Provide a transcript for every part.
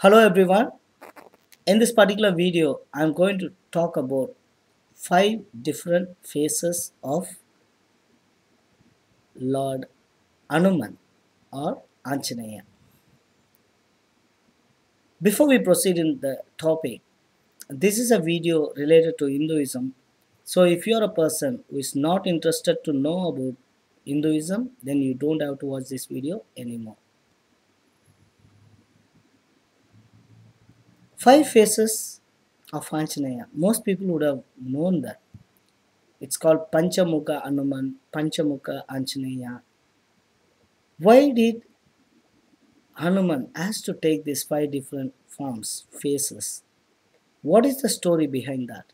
Hello everyone. In this particular video, I'm going to talk about 5 different phases of Lord Anuman or Anjaneya. Before we proceed in the topic, this is a video related to Hinduism. So if you're a person who is not interested to know about Hinduism, then you don't have to watch this video anymore. 5 phases of Anjaneya. Most people would have known that. It's called Panchamukha Anuman, Panchamukha Anjaneya. Why did Hanuman has to take these 5 different forms, faces? What is the story behind that?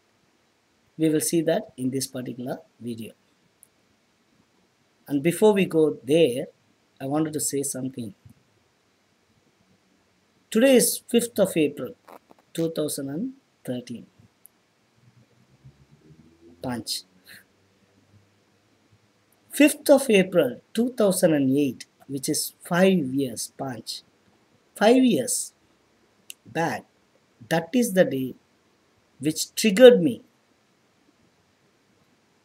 We will see that in this particular video. And before we go there, I wanted to say something. Today is 5th of April 2013. Punch. 5th of April 2008, which is 5 years, Punch. 5 years back, that is the day which triggered me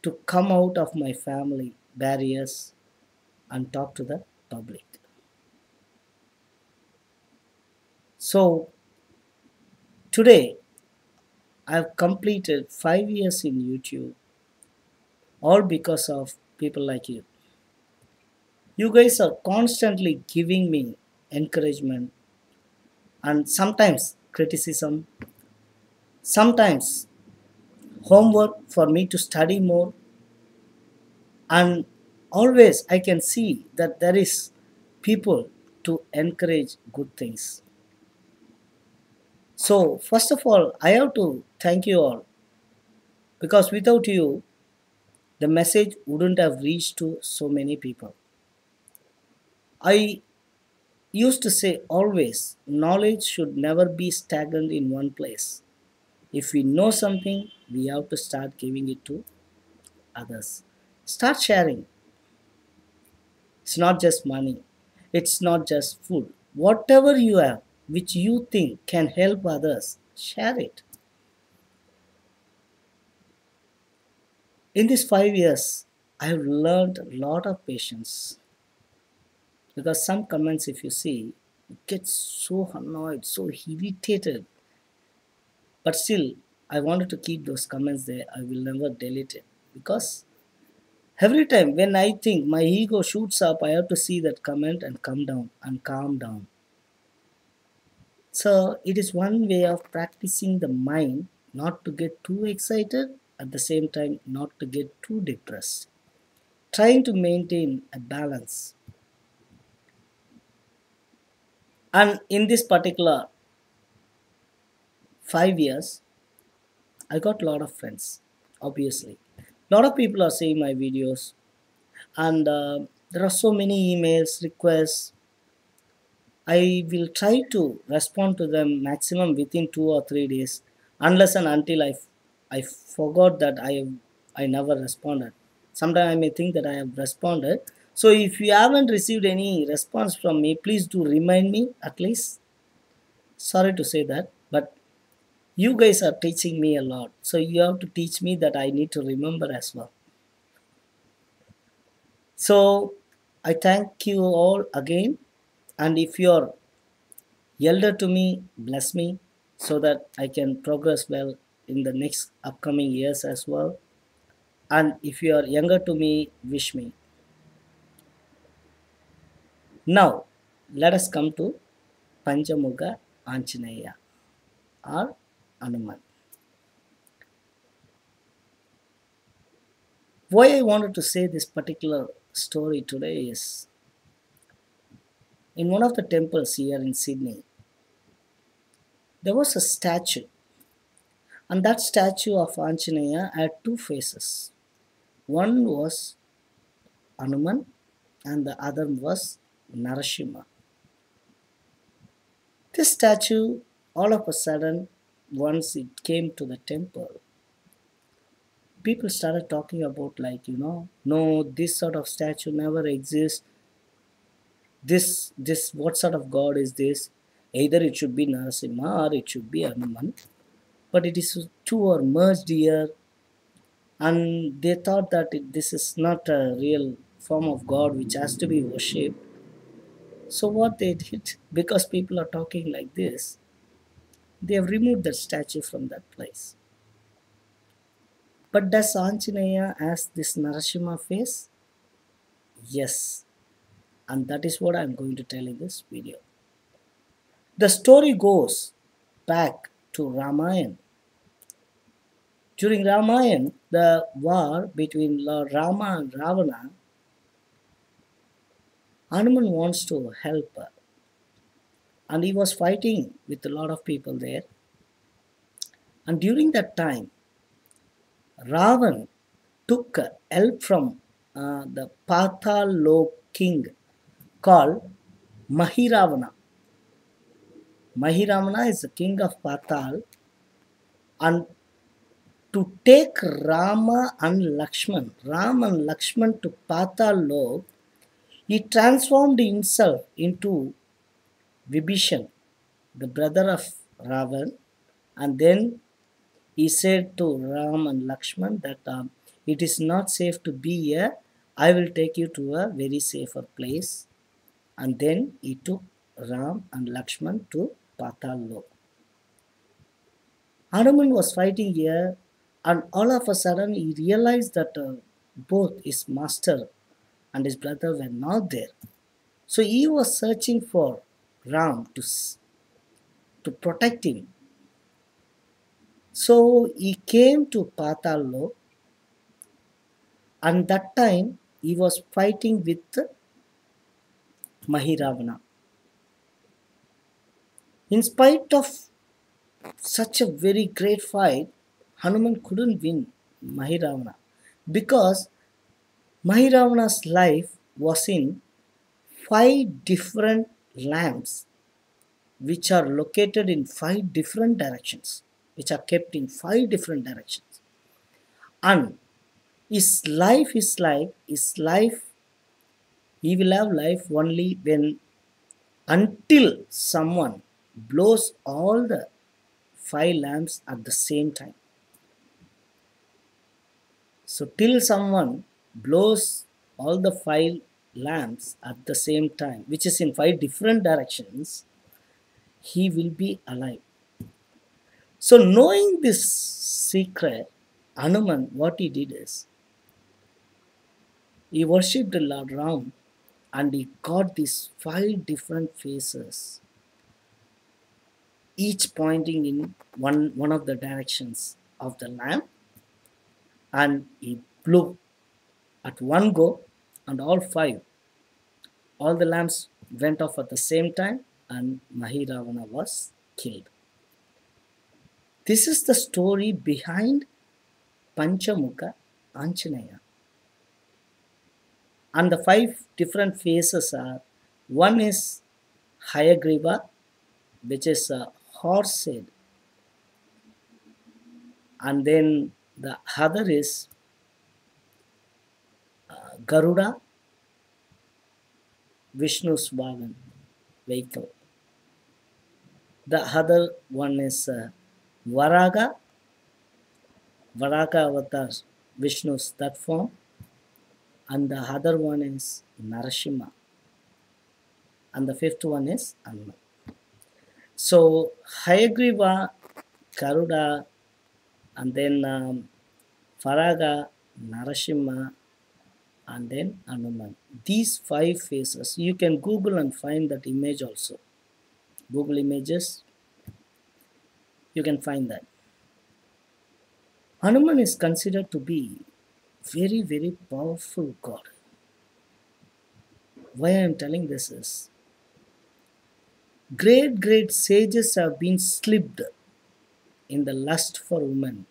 to come out of my family barriers and talk to the public. So today I have completed 5 years in YouTube, all because of people like you. You guys are constantly giving me encouragement and sometimes criticism, sometimes homework for me to study more, and always I can see that there is people to encourage good things. So first of all, I have to thank you all, because without you the message wouldn't have reached to so many people. I used to say always, knowledge should never be stagnant in one place. If we know something, we have to start giving it to others. Start sharing. It's not just money, it's not just food. Whatever you have which you think can help others, share it. In these 5 years, I have learned a lot of patience, because some comments, if you see, get so annoyed, so irritated, but still I wanted to keep those comments there. I will never delete it, because every time when I think my ego shoots up, I have to see that comment and come down and calm down. So it is one way of practicing the mind not to get too excited, at the same time not to get too depressed, trying to maintain a balance. And in this particular 5 years, I got a lot of friends, obviously. A lot of people are seeing my videos, and there are so many emails, requests. I will try to respond to them maximum within 2 or 3 days, unless and until I forgot that I never responded. Sometimes I may think that I have responded. So if you haven't received any response from me, please do remind me at least. Sorry to say that, but you guys are teaching me a lot. So you have to teach me that I need to remember as well. So I thank you all again. And if you're elder to me, bless me so that I can progress well in the next upcoming years as well. And if you are younger to me, wish me. Now, let us come to Panchamukha Anjaneya or Anuman. Why I wanted to say this particular story today is, in one of the temples here in Sydney, there was a statue, and that statue of Anjaneya had 2 faces. One was Anuman and the other was Narasimha. This statue, all of a sudden, once it came to the temple, people started talking about, like, no, this sort of statue never exists. This what sort of god is this? Either it should be Narasimha or it should be Hanuman. But it is two are merged here, and they thought that this is not a real form of God which has to be worshipped. So what they did, because people are talking like this, they have removed that statue from that place. But does Anjaneya has this Narasimha face? Yes, and that is what I am going to tell in this video. The story goes back to Ramayana. During Ramayana, the war between Lord Rama and Ravana, Hanuman wants to help her, and he was fighting with a lot of people there. And during that time, Ravan took help from the Patal Lok king called Mahiravana. Mahiravana is the king of Patal, and to take Rama and Ram and Lakshman to Patal Lok, he transformed himself into Vibhishan, the brother of Ravan, and then he said to Ram and Lakshman that it is not safe to be here. I will take you to a very safer place. And then he took Ram and Lakshman to Patal Lok. Hanuman was fighting here, and all of a sudden he realized that both his master and his brother were not there. So he was searching for Ram to protect him. So he came to Patal Lok, and that time he was fighting with Mahiravana. In spite of such a very great fight, Hanuman couldn't win Mahiravana because Mahiravana's life was in 5 different lamps which are located in 5 different directions, which are kept in 5 different directions. And his life is like his life, he will have life only when until someone blows all the 5 lamps at the same time. So till someone blows all the 5 lamps at the same time, which is in 5 different directions, he will be alive. So knowing this secret, Hanuman, what he did is, he worshipped Lord Ram, and he got these 5 different faces, each pointing in one of the directions of the lamp, and he blew at one go, and all the lamps went off at the same time, and Mahiravana was killed. This is the story behind Panchamukha Anjaneya. And the 5 different faces are, one is Hayagriva, which is a horse head, and then the other is Garuda, Vishnu's Vagan, vehicle. The other one is Varaga avatar, Vishnu's that form, and the other one is Narasimha, and the 5th one is Hanuman. So Hayagriva, Garuda, and then Varaga, Narasimha, and then Hanuman. These 5 faces, you can Google and find that image also. Google images, you can find that. Hanuman is considered to be very, very powerful God. Why I am telling this is, great sages have been slipped in the lust for women.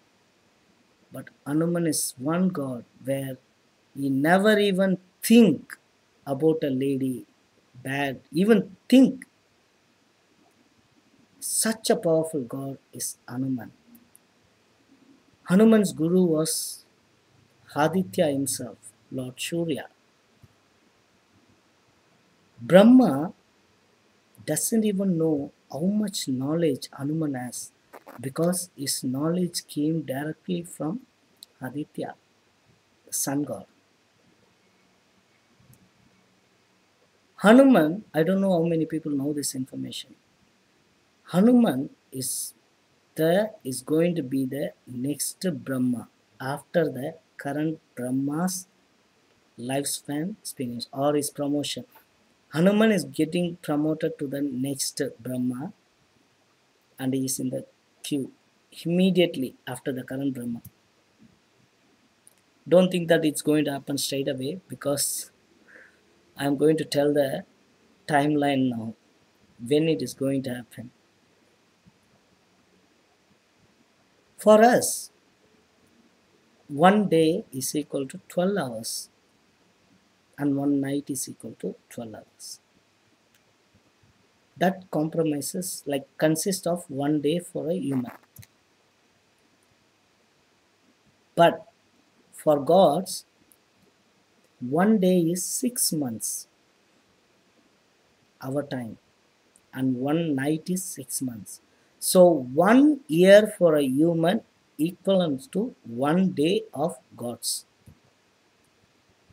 But Hanuman is one God where he never even think about a lady bad, even think. Such a powerful God is Hanuman. Hanuman's guru was Aditya himself, Lord Surya. Brahma doesn't even know how much knowledge Hanuman has, because his knowledge came directly from Aditya, the sun god. Hanuman, I don't know how many people know this information. Hanuman is going to be the next Brahma after the current Brahma's lifespan is finished or his promotion. Hanuman is getting promoted to the next Brahma, and he is in the queue immediately after the current Brahma. Don't think that it's going to happen straight away, because I'm going to tell the timeline now when it is going to happen. For us, one day is equal to 12 hours and one night is equal to 12 hours. That compromises, like, consists of one day for a human. But for gods, one day is 6 months, our time, and one night is 6 months. So 1 year for a human equivalent to 1 day of gods.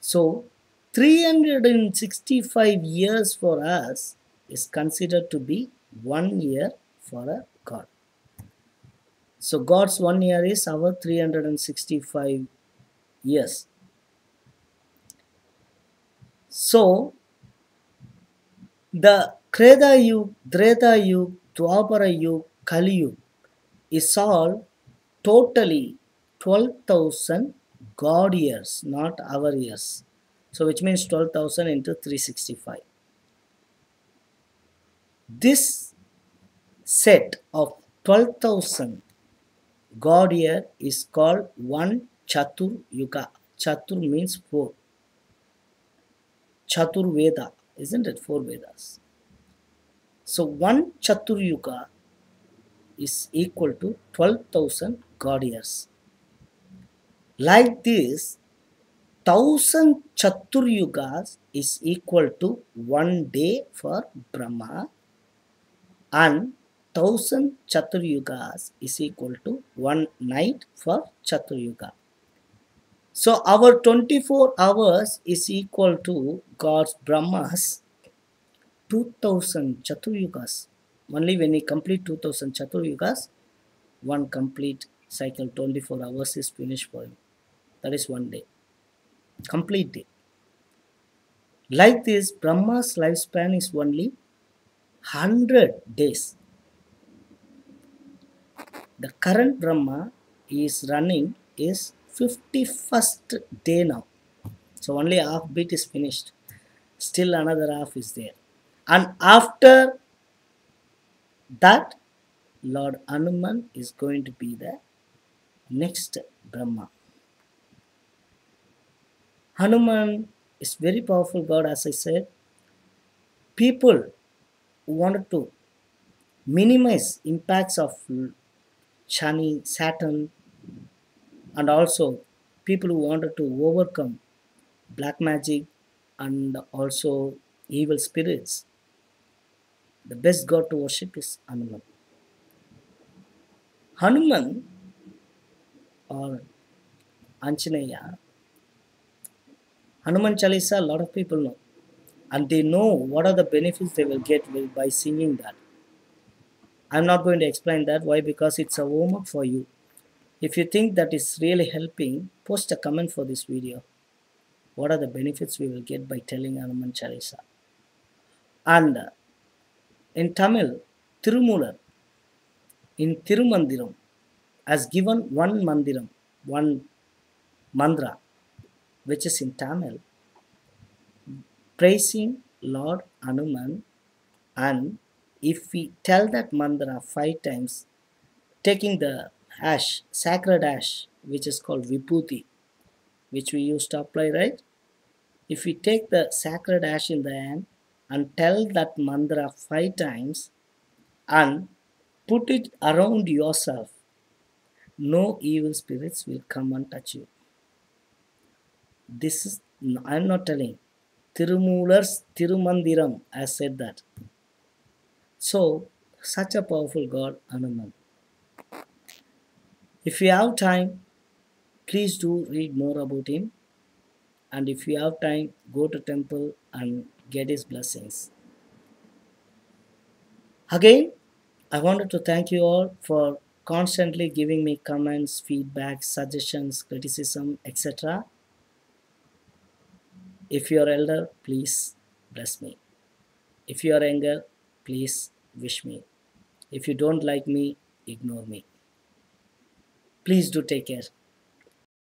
So 365 years for us is considered to be 1 year for a god. So God's 1 year is our 365 years. So the Kreda Yug, Treta Yug, Dwapara Yug, Kali Yug is all totally 12,000 God years, not our years. So which means 12,000 into 365. This set of 12,000 God year is called one Chatur Yuga. Chatur means 4. Chatur Veda, isn't it? 4 Vedas. So one Chatur Yuga is equal to 12,000 God years. Like this, 1,000 Chatur Yugas is equal to 1 day for Brahma, and 1,000 Chatur Yugas is equal to 1 night for Chatur Yuga. So our 24 hours is equal to God's Brahma's 2,000 Chatur Yugas. Only when we complete 2,000 Chatur Yugas, one complete cycle, 24 hours is finished for him. That is 1 day. Complete day. Like this, Brahma's lifespan is only 100 days. The current Brahma is running is 51st day now. So only half bit is finished. Still another half is there. And after that, Lord Hanuman is going to be the next Brahma. Hanuman is very powerful god, as I said. People who wanted to minimize impacts of Shani, Saturn, and also people who wanted to overcome black magic and also evil spirits, the best god to worship is Hanuman. Hanuman or Anjaneya, Hanuman Chalisa, a lot of people know, and they know what are the benefits they will get by singing that. I'm not going to explain that. Why? Because it's a warm-up for you. If you think that is really helping, post a comment for this video. What are the benefits we will get by telling Hanuman Chalisa? And in Tamil, Tirumular, in Tirumandiram, has given one mandiram, one mantra, which is in Tamil, praising Lord Hanuman. And if we tell that mantra 5 times, taking the ash, sacred ash, which is called Vibhuti, which we used to apply, right? If we take the sacred ash in the hand and tell that mantra 5 times and put it around yourself, no evil spirits will come and touch you. This is, I'm not telling. Tirumular's Tirumandiram has said that. So, such a powerful God, Hanuman. If you have time, please do read more about him. And if you have time, go to temple and get his blessings. Again, I wanted to thank you all for constantly giving me comments, feedback, suggestions, criticism, etc. If you are elder, please bless me. If you are younger, please wish me. If you don't like me, ignore me. Please do take care.